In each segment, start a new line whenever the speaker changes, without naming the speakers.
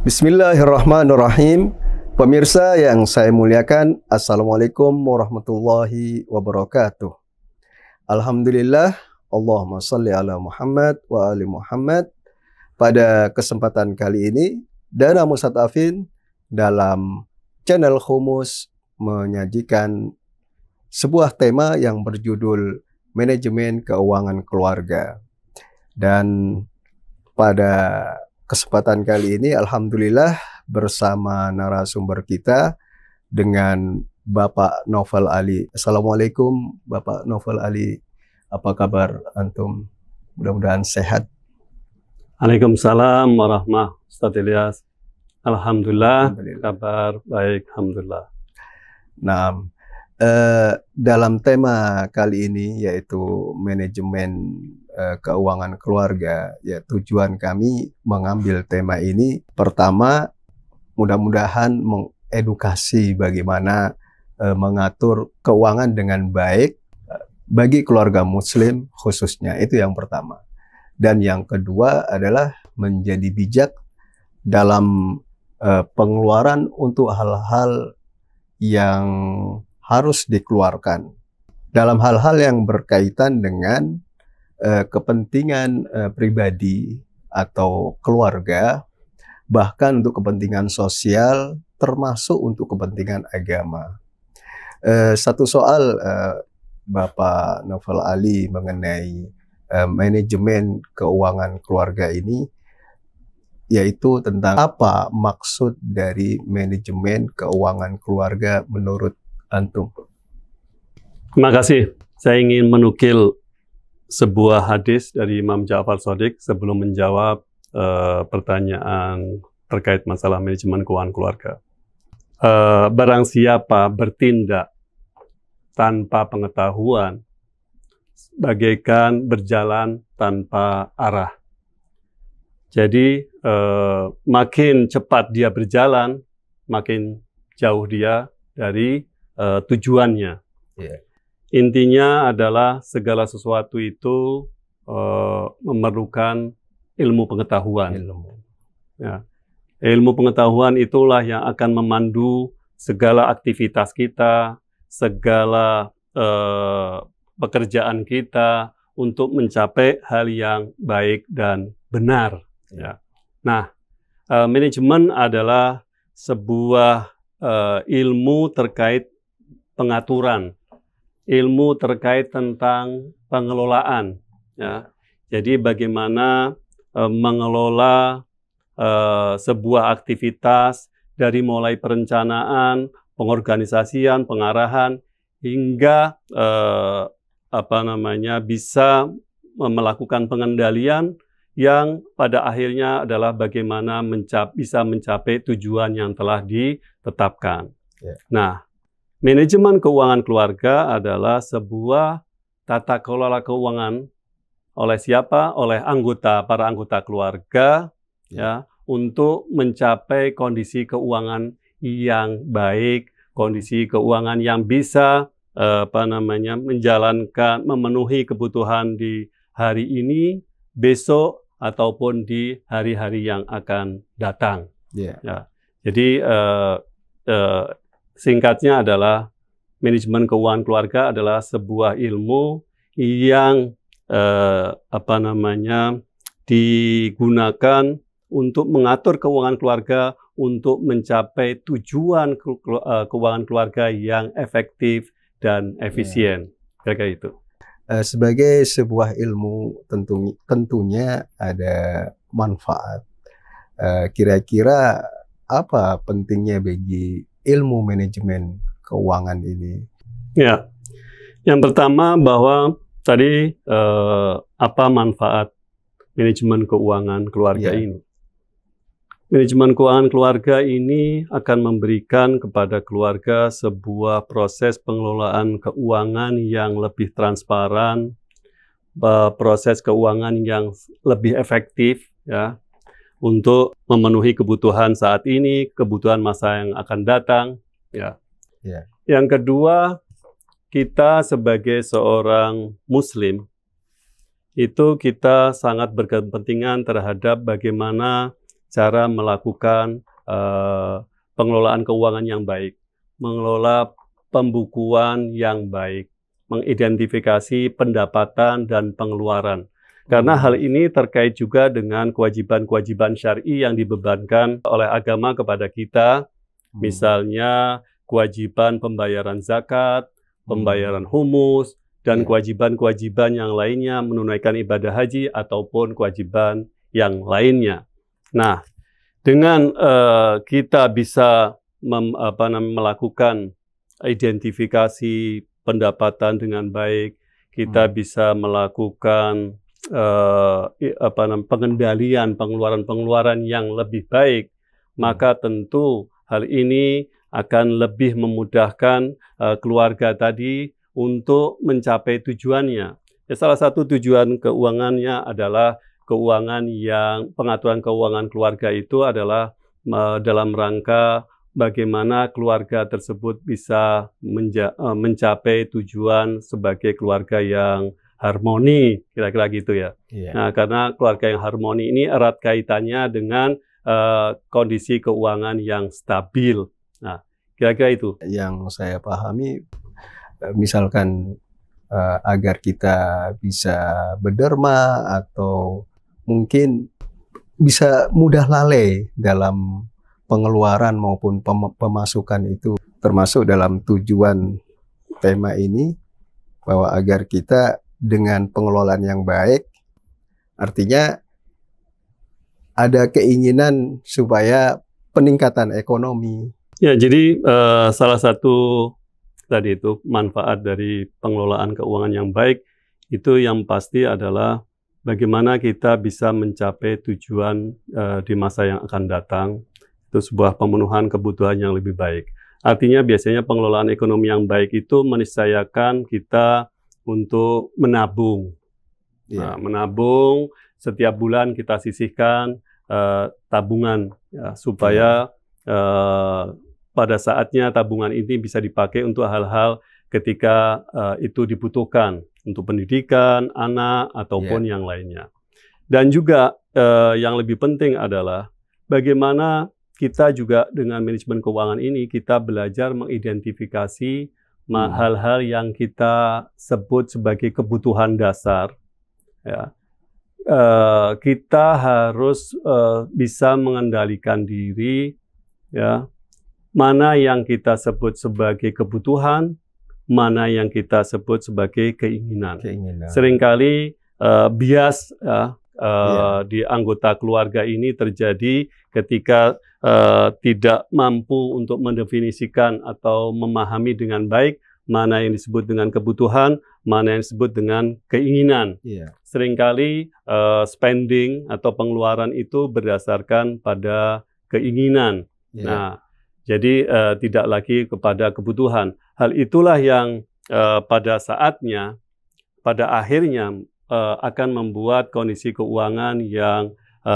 Bismillahirrahmanirrahim. Pemirsa yang saya muliakan, Assalamualaikum warahmatullahi wabarakatuh. Alhamdulillah, Allahumma salli ala Muhammad wa ali Muhammad. Pada kesempatan kali ini, Dana Mustadafin dalam channel Humus menyajikan sebuah tema yang berjudul Manajemen Keuangan Keluarga. Dan pada kesempatan kali ini, alhamdulillah bersama narasumber kita dengan Bapak Naufal Ali. Assalamualaikum Bapak Naufal Ali, apa kabar antum? Mudah-mudahan sehat.
Waalaikumsalam warahmatullahi wabarakatuh, Ustaz Ilyas. Alhamdulillah, kabar baik, alhamdulillah.
Nah, dalam tema kali ini yaitu manajemen keuangan keluarga, ya tujuan kami mengambil tema ini pertama mudah-mudahan mengedukasi bagaimana mengatur keuangan dengan baik bagi keluarga muslim khususnya, itu yang pertama. Dan yang kedua adalah menjadi bijak dalam pengeluaran untuk hal-hal yang harus dikeluarkan dalam hal-hal yang berkaitan dengan kepentingan pribadi atau keluarga, bahkan untuk kepentingan sosial, termasuk untuk kepentingan agama. Satu soal Bapak Naufal Ali mengenai manajemen keuangan keluarga ini, yaitu tentang apa maksud dari manajemen keuangan keluarga menurut antum?
Terima kasih. Saya ingin menukil sebuah hadis dari Imam Ja'far Shadiq sebelum menjawab pertanyaan terkait masalah manajemen keuangan keluarga. Barang siapa bertindak tanpa pengetahuan, bagaikan berjalan tanpa arah. Jadi makin cepat dia berjalan, makin jauh dia dari tujuannya.
Yeah.
Intinya adalah segala sesuatu itu memerlukan ilmu pengetahuan. Ya. Ilmu pengetahuan itulah yang akan memandu segala aktivitas kita, segala pekerjaan kita untuk mencapai hal yang baik dan benar. Ya. Nah, manajemen adalah sebuah ilmu terkait pengaturan, ilmu terkait tentang pengelolaan. Ya. Jadi bagaimana mengelola sebuah aktivitas dari mulai perencanaan, pengorganisasian, pengarahan, hingga bisa melakukan pengendalian yang pada akhirnya adalah bagaimana bisa mencapai tujuan yang telah ditetapkan.
Yeah.
Nah, manajemen keuangan keluarga adalah sebuah tata kelola keuangan oleh siapa? Oleh para anggota keluarga, ya, untuk mencapai kondisi keuangan yang baik, kondisi keuangan yang bisa memenuhi kebutuhan di hari ini, besok, ataupun di hari-hari yang akan datang.
Yeah.
Ya. Jadi singkatnya adalah manajemen keuangan keluarga adalah sebuah ilmu yang digunakan untuk mengatur keuangan keluarga untuk mencapai tujuan keuangan keluarga yang efektif dan efisien. Kira-kira itu.
Sebagai sebuah ilmu tentunya ada manfaat. Kira-kira apa pentingnya bagi ilmu manajemen keuangan ini?
Ya, yang pertama bahwa tadi apa manfaat manajemen keuangan keluarga ini? Manajemen keuangan keluarga ini akan memberikan kepada keluarga sebuah proses pengelolaan keuangan yang lebih transparan, proses keuangan yang lebih efektif, ya, untuk memenuhi kebutuhan saat ini, kebutuhan masa yang akan datang, ya.
Yeah.
Yang kedua, kita sebagai seorang Muslim itu kita sangat berkepentingan terhadap bagaimana cara melakukan pengelolaan keuangan yang baik, mengelola pembukuan yang baik, mengidentifikasi pendapatan dan pengeluaran. Karena hal ini terkait juga dengan kewajiban-kewajiban syar'i yang dibebankan oleh agama kepada kita, misalnya kewajiban pembayaran zakat, pembayaran humus, dan kewajiban-kewajiban yang lainnya menunaikan ibadah haji ataupun kewajiban yang lainnya. Nah, dengan kita bisa melakukan identifikasi pendapatan dengan baik, kita bisa melakukan pengendalian pengeluaran-pengeluaran yang lebih baik, maka tentu hal ini akan lebih memudahkan keluarga tadi untuk mencapai tujuannya. Ya, salah satu tujuan keuangannya adalah pengaturan keuangan keluarga itu adalah dalam rangka bagaimana keluarga tersebut bisa mencapai tujuan sebagai keluarga yang harmoni, kira-kira gitu ya. Nah, karena keluarga yang harmoni ini erat kaitannya dengan kondisi keuangan yang stabil. Nah, kira-kira itu.
Yang saya pahami, misalkan agar kita bisa berderma atau mungkin bisa mudah lalai dalam pengeluaran maupun pemasukan itu, termasuk dalam tujuan tema ini, bahwa agar kita dengan pengelolaan yang baik, artinya ada keinginan supaya peningkatan ekonomi.
Ya, jadi salah satu tadi itu manfaat dari pengelolaan keuangan yang baik itu yang pasti adalah bagaimana kita bisa mencapai tujuan di masa yang akan datang. Itu sebuah pemenuhan kebutuhan yang lebih baik. Artinya biasanya pengelolaan ekonomi yang baik itu meniscayakan kita untuk menabung. Nah, menabung, setiap bulan kita sisihkan tabungan ya, supaya pada saatnya tabungan ini bisa dipakai untuk hal-hal ketika itu dibutuhkan untuk pendidikan anak ataupun yang lainnya. Dan juga yang lebih penting adalah bagaimana kita juga dengan manajemen keuangan ini kita belajar mengidentifikasi hal-hal yang kita sebut sebagai kebutuhan dasar. Ya. Kita harus bisa mengendalikan diri, ya, mana yang kita sebut sebagai kebutuhan, mana yang kita sebut sebagai keinginan. Seringkali bias di anggota keluarga ini terjadi ketika tidak mampu untuk mendefinisikan atau memahami dengan baik mana yang disebut dengan kebutuhan, mana yang disebut dengan keinginan. Seringkali spending atau pengeluaran itu berdasarkan pada keinginan. Nah, jadi tidak lagi kepada kebutuhan. Hal itulah yang pada saatnya, pada akhirnya akan membuat kondisi keuangan yang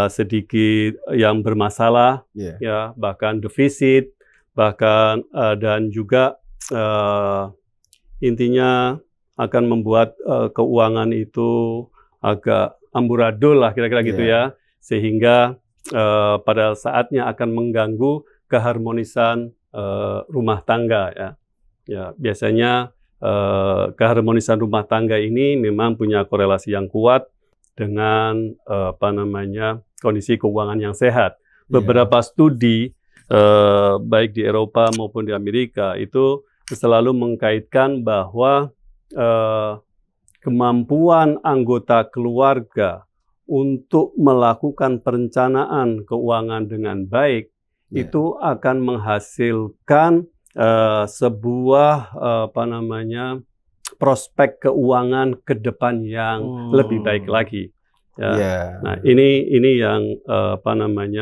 sedikit yang bermasalah, ya, bahkan defisit, bahkan dan juga intinya akan membuat keuangan itu agak amburadul lah, kira-kira gitu ya, sehingga pada saatnya akan mengganggu keharmonisan rumah tangga ya. Ya, biasanya keharmonisan rumah tangga ini memang punya korelasi yang kuat dengan kondisi keuangan yang sehat. Beberapa studi baik di Eropa maupun di Amerika itu selalu mengkaitkan bahwa kemampuan anggota keluarga untuk melakukan perencanaan keuangan dengan baik itu akan menghasilkan sebuah prospek keuangan ke depan yang lebih baik lagi. Ya. Nah, ini yang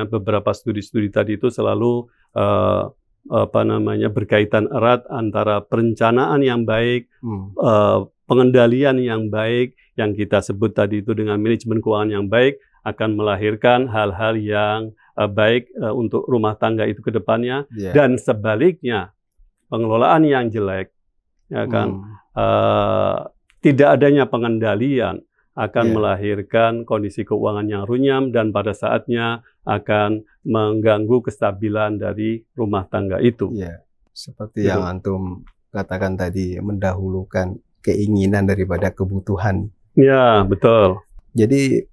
beberapa studi-studi tadi itu selalu berkaitan erat antara perencanaan yang baik, pengendalian yang baik, yang kita sebut tadi itu dengan manajemen keuangan yang baik, akan melahirkan hal-hal yang baik untuk rumah tangga itu ke depannya, dan sebaliknya pengelolaan yang jelek, ya kan, tidak adanya pengendalian akan melahirkan kondisi keuangan yang runyam dan pada saatnya akan mengganggu kestabilan dari rumah tangga itu.
Iya, seperti yang antum katakan tadi, mendahulukan keinginan daripada kebutuhan.
Ya, betul.
Jadi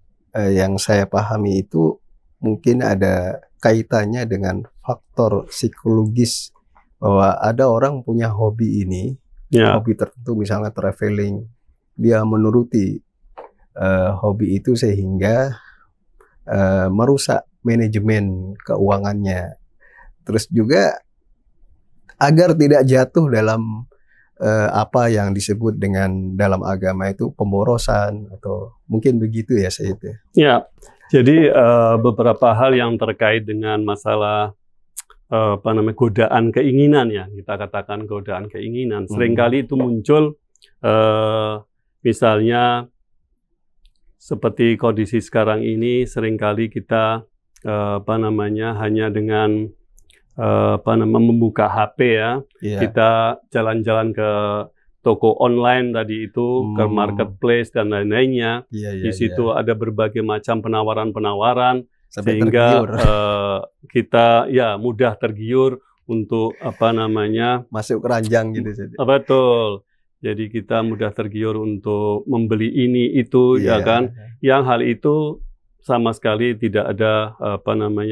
yang saya pahami itu mungkin ada kaitannya dengan faktor psikologis, bahwa ada orang punya hobi ini, hobi tertentu misalnya traveling, dia menuruti hobi itu sehingga merusak manajemen keuangannya. Terus juga agar tidak jatuh dalam apa yang disebut dengan dalam agama itu pemborosan, atau mungkin begitu ya Said.
Ya, jadi beberapa hal yang terkait dengan masalah godaan keinginan, ya, kita katakan godaan keinginan. Seringkali itu muncul misalnya seperti kondisi sekarang ini, seringkali kita hanya dengan membuka HP ya, kita jalan-jalan ke toko online tadi itu, ke marketplace dan lain-lainnya. Di situ ada berbagai macam penawaran-penawaran, sehingga kita mudah tergiur untuk
masuk keranjang gitu.
Betul. Jadi kita mudah tergiur untuk membeli ini itu, ya kan? Yang hal itu sama sekali tidak ada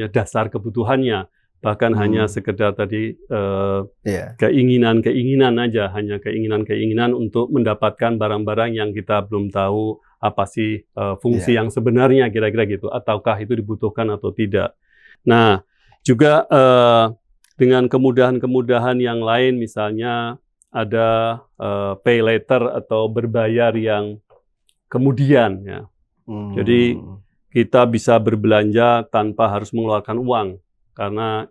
dasar kebutuhannya, bahkan hanya sekedar tadi keinginan-keinginan aja, hanya keinginan-keinginan untuk mendapatkan barang-barang yang kita belum tahu apa sih fungsi yang sebenarnya, kira-kira gitu, ataukah itu dibutuhkan atau tidak. Nah, juga dengan kemudahan-kemudahan yang lain, misalnya ada pay later atau berbayar yang kemudian, ya. Jadi kita bisa berbelanja tanpa harus mengeluarkan uang, karena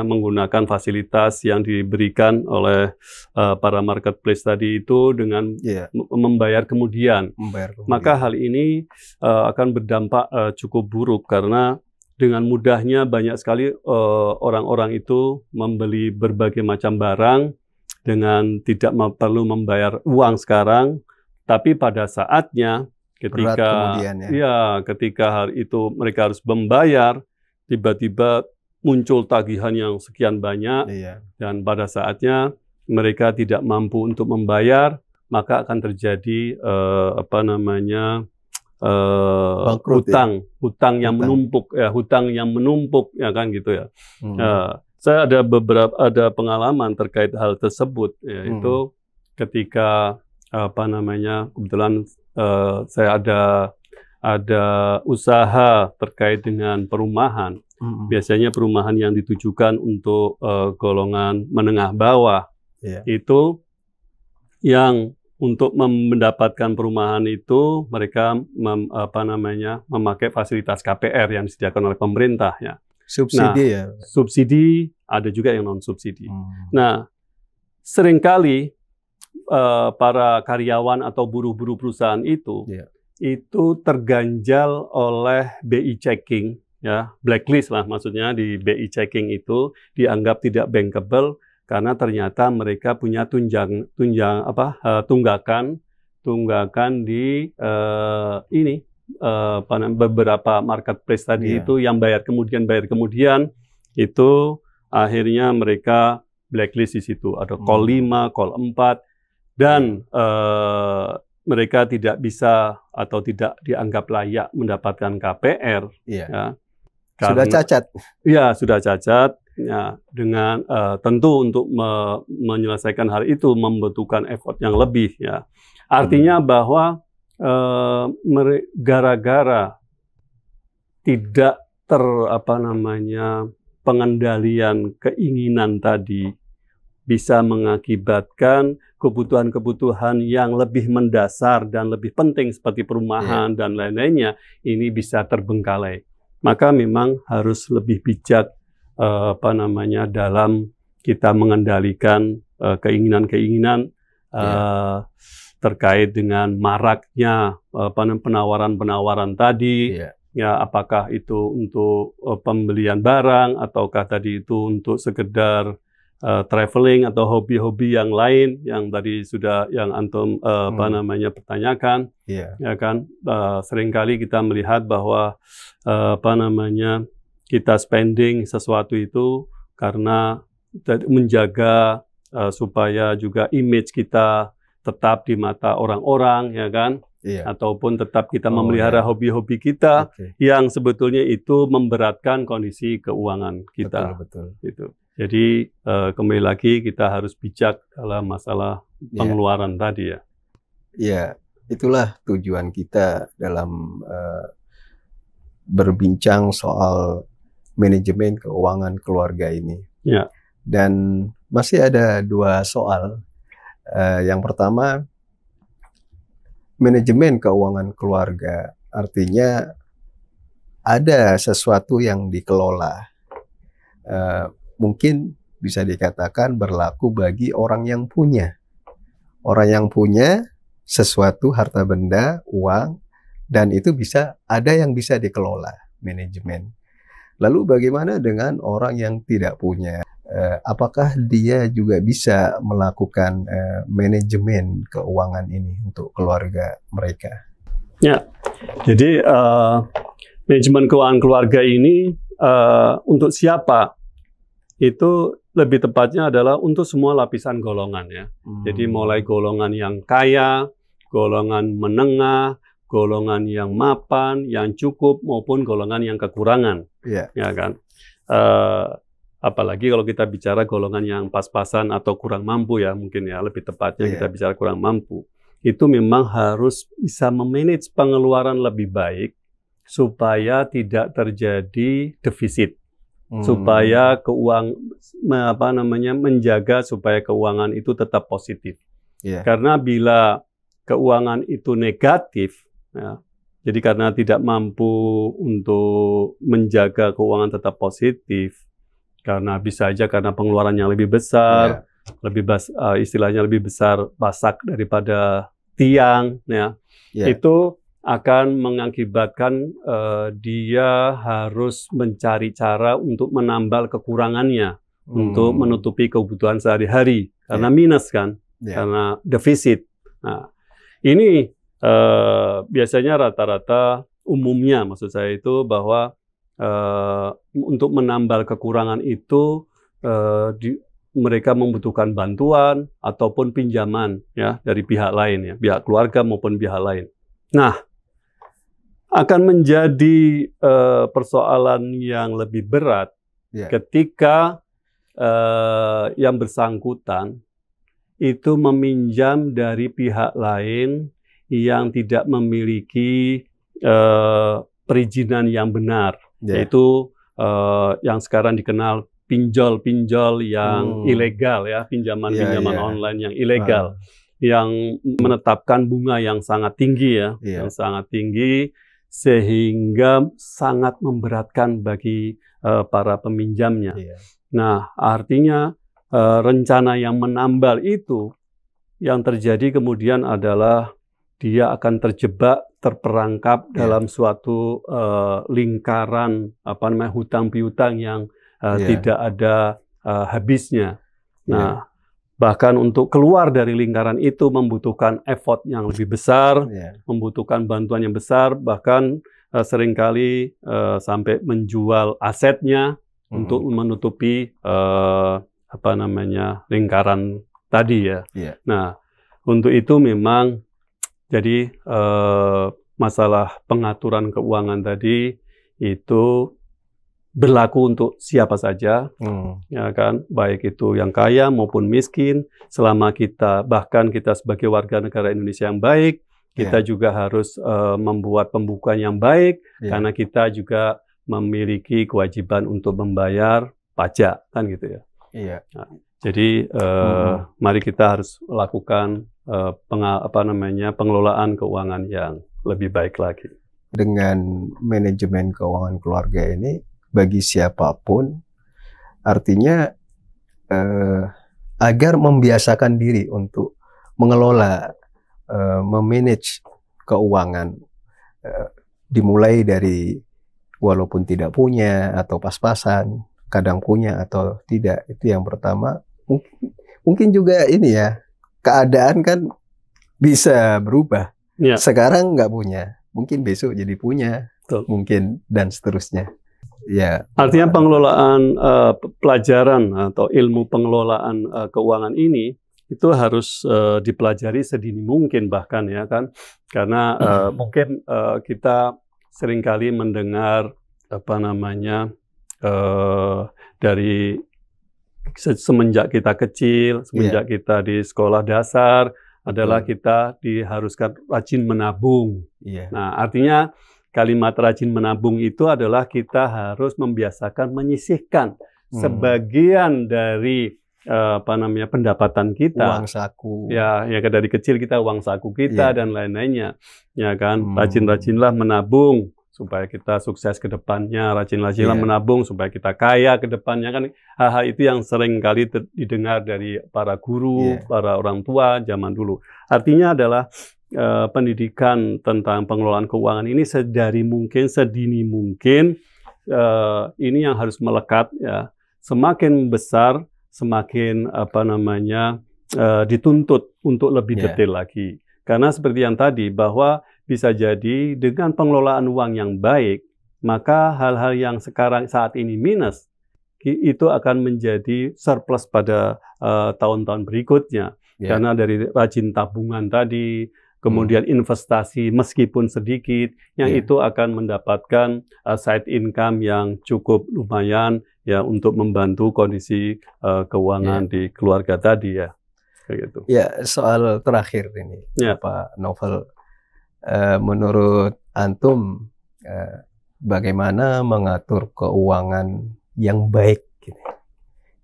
menggunakan fasilitas yang diberikan oleh para marketplace tadi itu dengan membayar kemudian. Maka hal ini akan berdampak cukup buruk, karena dengan mudahnya banyak sekali orang-orang itu membeli berbagai macam barang dengan tidak perlu membayar uang sekarang, tapi pada saatnya ketika ketika hari itu mereka harus membayar, tiba-tiba muncul tagihan yang sekian banyak, dan pada saatnya mereka tidak mampu untuk membayar, maka akan terjadi hutang yang menumpuk, ya kan gitu ya. Saya ada pengalaman terkait hal tersebut, yaitu ketika kebetulan saya ada usaha terkait dengan perumahan. Biasanya perumahan yang ditujukan untuk golongan menengah bawah, itu yang untuk mendapatkan perumahan itu mereka memakai fasilitas KPR yang disediakan oleh pemerintah, ya.
Subsidi,
subsidi, ada juga yang non subsidi. Nah, seringkali para karyawan atau buruh-buruh perusahaan itu terganjal oleh BI checking, ya, blacklist lah maksudnya. Di BI checking itu dianggap tidak bankable karena ternyata mereka punya tunggakan di beberapa marketplace tadi itu yang bayar kemudian itu akhirnya mereka blacklist di situ. Ada call 5, call 4, dan mereka tidak bisa atau tidak dianggap layak mendapatkan KPR. Ya,
sudah cacat.
Ya, sudah cacat. Ya, dengan tentu untuk menyelesaikan hal itu membutuhkan effort yang lebih, ya. Artinya bahwa gara-gara tidak pengendalian keinginan tadi bisa mengakibatkan kebutuhan-kebutuhan yang lebih mendasar dan lebih penting seperti perumahan dan lain-lainnya ini bisa terbengkalai. Maka memang harus lebih bijak dalam kita mengendalikan keinginan-keinginan terkait dengan maraknya penawaran-penawaran tadi, ya, apakah itu untuk pembelian barang ataukah tadi itu untuk sekedar traveling atau hobi-hobi yang lain yang tadi sudah yang antum apa namanya pertanyakan, ya kan, seringkali kita melihat bahwa apa namanya kita spending sesuatu itu karena menjaga supaya juga image kita tetap di mata orang-orang, ya kan, ataupun tetap kita memelihara hobi-hobi kita yang sebetulnya itu memberatkan kondisi keuangan kita.
Betul.
Gitu. Jadi kembali lagi kita harus bijak dalam masalah pengeluaran tadi ya.
Ya, itulah tujuan kita dalam berbincang soal manajemen keuangan keluarga ini.
Ya.
Dan masih ada 2 soal. Yang pertama, manajemen keuangan keluarga artinya ada sesuatu yang dikelola. Mungkin bisa dikatakan berlaku bagi orang yang punya. Orang yang punya sesuatu harta benda, uang, dan itu ada yang bisa dikelola manajemen. Lalu bagaimana dengan orang yang tidak punya? Apakah dia juga bisa melakukan manajemen keuangan ini untuk keluarga mereka?
Ya, jadi manajemen keuangan keluarga ini untuk siapa? Itu lebih tepatnya adalah untuk semua lapisan golongan ya. Jadi mulai golongan yang kaya, golongan menengah, golongan yang mapan, yang cukup maupun golongan yang kekurangan, ya kan. Apalagi kalau kita bicara golongan yang pas-pasan atau kurang mampu ya, mungkin ya lebih tepatnya kita bicara kurang mampu. Itu memang harus bisa memanage pengeluaran lebih baik supaya tidak terjadi defisit. Supaya menjaga supaya keuangan itu tetap positif. Karena bila keuangan itu negatif, ya, jadi karena tidak mampu untuk menjaga keuangan tetap positif, karena bisa aja karena pengeluaran yang lebih besar, istilahnya lebih besar pasak daripada tiang, ya, itu akan mengakibatkan dia harus mencari cara untuk menambal kekurangannya, untuk menutupi kebutuhan sehari-hari, karena minus kan, karena defisit. Nah, ini biasanya rata-rata umumnya, maksud saya itu bahwa untuk menambal kekurangan itu mereka membutuhkan bantuan ataupun pinjaman ya dari pihak lain, ya, pihak keluarga maupun pihak lain. Nah, akan menjadi persoalan yang lebih berat ketika yang bersangkutan itu meminjam dari pihak lain yang tidak memiliki perizinan yang benar, yaitu yang sekarang dikenal pinjol-pinjol yang ilegal ya, pinjaman-pinjaman online yang ilegal, yang menetapkan bunga yang sangat tinggi ya, yang sangat tinggi sehingga sangat memberatkan bagi para peminjamnya. Nah, artinya rencana yang menambal itu yang terjadi kemudian adalah dia akan terperangkap dalam suatu lingkaran hutang piutang yang tidak ada habisnya. Nah, bahkan untuk keluar dari lingkaran itu membutuhkan effort yang lebih besar, membutuhkan bantuan yang besar, bahkan seringkali sampai menjual asetnya untuk menutupi lingkaran tadi ya. Nah, untuk itu memang jadi masalah pengaturan keuangan tadi itu berlaku untuk siapa saja, ya kan, baik itu yang kaya maupun miskin. Selama bahkan kita sebagai warga negara Indonesia yang baik, kita juga harus membuat pembukuan yang baik, karena kita juga memiliki kewajiban untuk membayar pajak, kan gitu ya. Nah, jadi mari kita harus lakukan pengelolaan keuangan yang lebih baik lagi.
Dengan manajemen keuangan keluarga ini, bagi siapapun, artinya agar membiasakan diri untuk mengelola, memanage keuangan, dimulai dari walaupun tidak punya atau pas-pasan, kadang punya atau tidak. Itu yang pertama. Mungkin juga ini ya, keadaan kan bisa berubah. Ya. Sekarang nggak punya, mungkin besok jadi punya, mungkin dan seterusnya. Ya.
Artinya pengelolaan pelajaran atau ilmu pengelolaan keuangan ini itu harus dipelajari sedini mungkin bahkan ya kan, karena mungkin kita seringkali mendengar dari semenjak kita kecil, semenjak kita di sekolah dasar adalah kita diharuskan rajin menabung. Nah, artinya kalimat rajin menabung itu adalah kita harus membiasakan menyisihkan sebagian dari pendapatan kita.
Uang saku.
Ya dari kecil kita uang saku kita dan lain-lainnya. Ya kan, rajin-rajinlah menabung supaya kita sukses ke depannya, rajin-rajinlah menabung supaya kita kaya ke depannya kan. Hal-hal itu yang sering kali didengar dari para guru, para orang tua zaman dulu. Artinya adalah pendidikan tentang pengelolaan keuangan ini sedini mungkin ini yang harus melekat ya. Semakin besar, semakin dituntut untuk lebih detail lagi. Karena seperti yang tadi bahwa bisa jadi dengan pengelolaan uang yang baik, maka hal-hal yang saat ini minus, itu akan menjadi surplus pada tahun-tahun berikutnya. Karena dari rajin tabungan tadi, kemudian investasi meskipun sedikit, yang itu akan mendapatkan side income yang cukup lumayan ya untuk membantu kondisi keuangan di keluarga tadi ya. Kayak gitu.
Ya, soal terakhir ini, Pak Novel. Menurut antum bagaimana mengatur keuangan yang baik, gitu.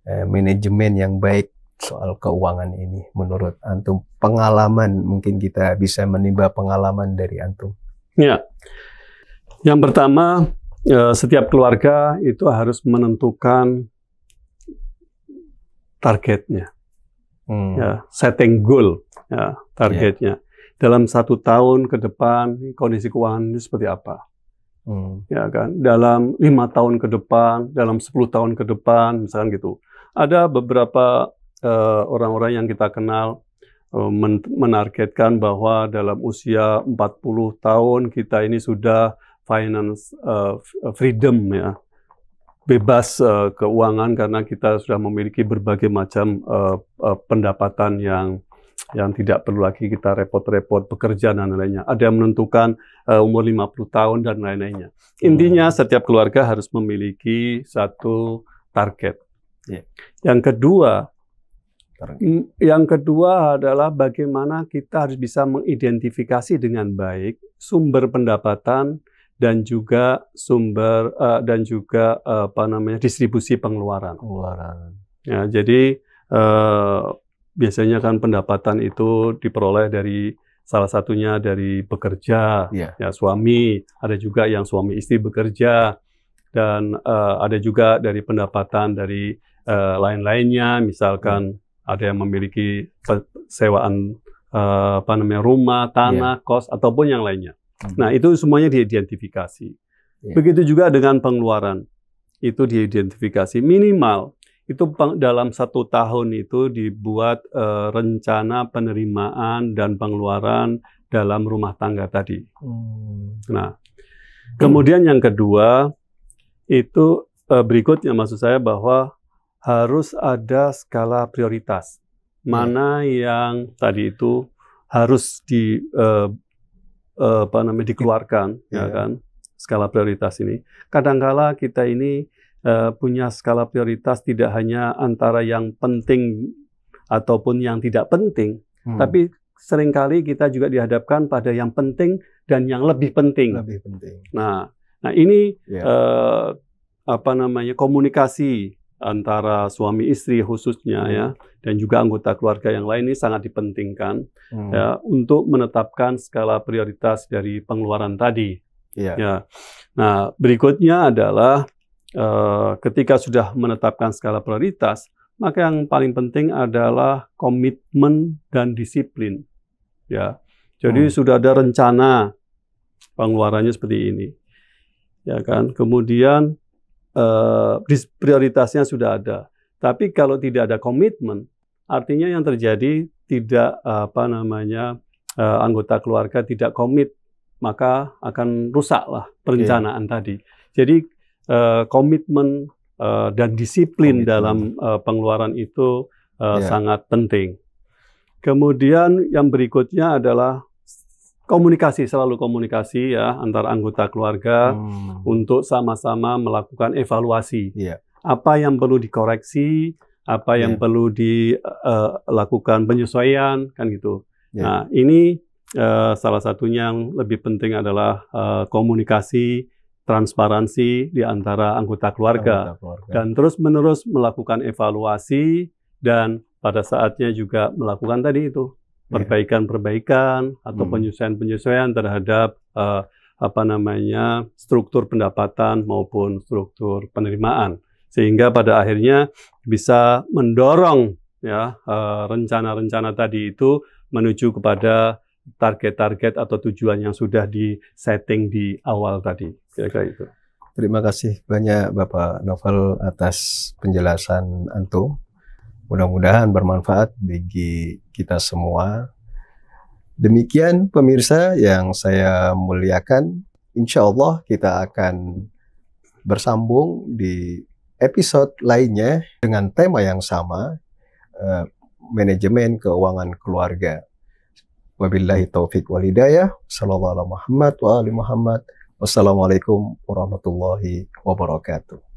Manajemen yang baik soal keuangan ini menurut antum, pengalaman mungkin kita bisa menimba pengalaman dari antum.
Ya, yang pertama setiap keluarga itu harus menentukan targetnya, ya, setting goal, ya, targetnya. Dalam 1 tahun ke depan kondisi keuangan ini seperti apa? Ya kan? Dalam 5 tahun ke depan, dalam 10 tahun ke depan, misalkan gitu. Ada beberapa orang-orang yang kita kenal menargetkan bahwa dalam usia 40 tahun kita ini sudah finance freedom ya. Bebas keuangan karena kita sudah memiliki berbagai macam pendapatan yang tidak perlu lagi kita repot-repot bekerja dan lainnya. Ada yang menentukan umur 50 tahun dan lain-lainnya. Intinya setiap keluarga harus memiliki satu target. Yang kedua adalah bagaimana kita harus bisa mengidentifikasi dengan baik sumber pendapatan dan juga distribusi pengeluaran. Ya, jadi biasanya kan pendapatan itu diperoleh dari salah satunya dari bekerja, ya suami, ada juga yang suami istri bekerja, dan ada juga dari pendapatan dari lain-lainnya, misalkan ada yang memiliki sewaan rumah, tanah, kos ataupun yang lainnya. Nah, itu semuanya diidentifikasi. Begitu juga dengan pengeluaran, itu diidentifikasi minimal. Itu dalam 1 tahun itu dibuat rencana penerimaan dan pengeluaran dalam rumah tangga tadi. Nah, kemudian yang kedua itu berikutnya maksud saya bahwa harus ada skala prioritas. Mana yang tadi itu harus dikeluarkan, ya kan? Skala prioritas ini. Kadangkala kita ini punya skala prioritas tidak hanya antara yang penting ataupun yang tidak penting, tapi seringkali kita juga dihadapkan pada yang penting dan yang lebih penting. Nah ini komunikasi antara suami istri khususnya ya, dan juga anggota keluarga yang lain ini sangat dipentingkan ya untuk menetapkan skala prioritas dari pengeluaran tadi. Ya. Nah berikutnya adalah ketika sudah menetapkan skala prioritas, maka yang paling penting adalah komitmen dan disiplin. Ya, jadi sudah ada rencana pengeluarannya seperti ini, ya kan. Kemudian prioritasnya sudah ada. Tapi kalau tidak ada komitmen, artinya yang terjadi tidak anggota keluarga tidak komit, maka akan rusaklah perencanaan tadi. Jadi komitmen dan disiplin dalam pengeluaran itu sangat penting. Kemudian yang berikutnya adalah komunikasi, selalu komunikasi ya antar anggota keluarga untuk sama-sama melakukan evaluasi. Apa yang perlu dikoreksi, apa yang perlu dilakukan penyesuaian, kan gitu. Nah, ini salah satunya yang lebih penting adalah komunikasi, transparansi di antara anggota keluarga. Dan terus-menerus melakukan evaluasi dan pada saatnya juga melakukan tadi itu perbaikan-perbaikan atau penyesuaian-penyesuaian terhadap struktur pendapatan maupun struktur penerimaan, sehingga pada akhirnya bisa mendorong ya rencana-rencana tadi itu menuju kepada target-target atau tujuan yang sudah di-setting di awal tadi. Kira-kira itu.
Terima kasih banyak Bapak Novel atas penjelasan antum. Mudah-mudahan bermanfaat bagi kita semua. Demikian pemirsa yang saya muliakan. Insya Allah kita akan bersambung di episode lainnya dengan tema yang sama, manajemen keuangan keluarga. Wabillahi taufiq wal hidayah. Sallallahu alaihi Muhammad wa ali Muhammad. Wassalamualaikum warahmatullahi wabarakatuh.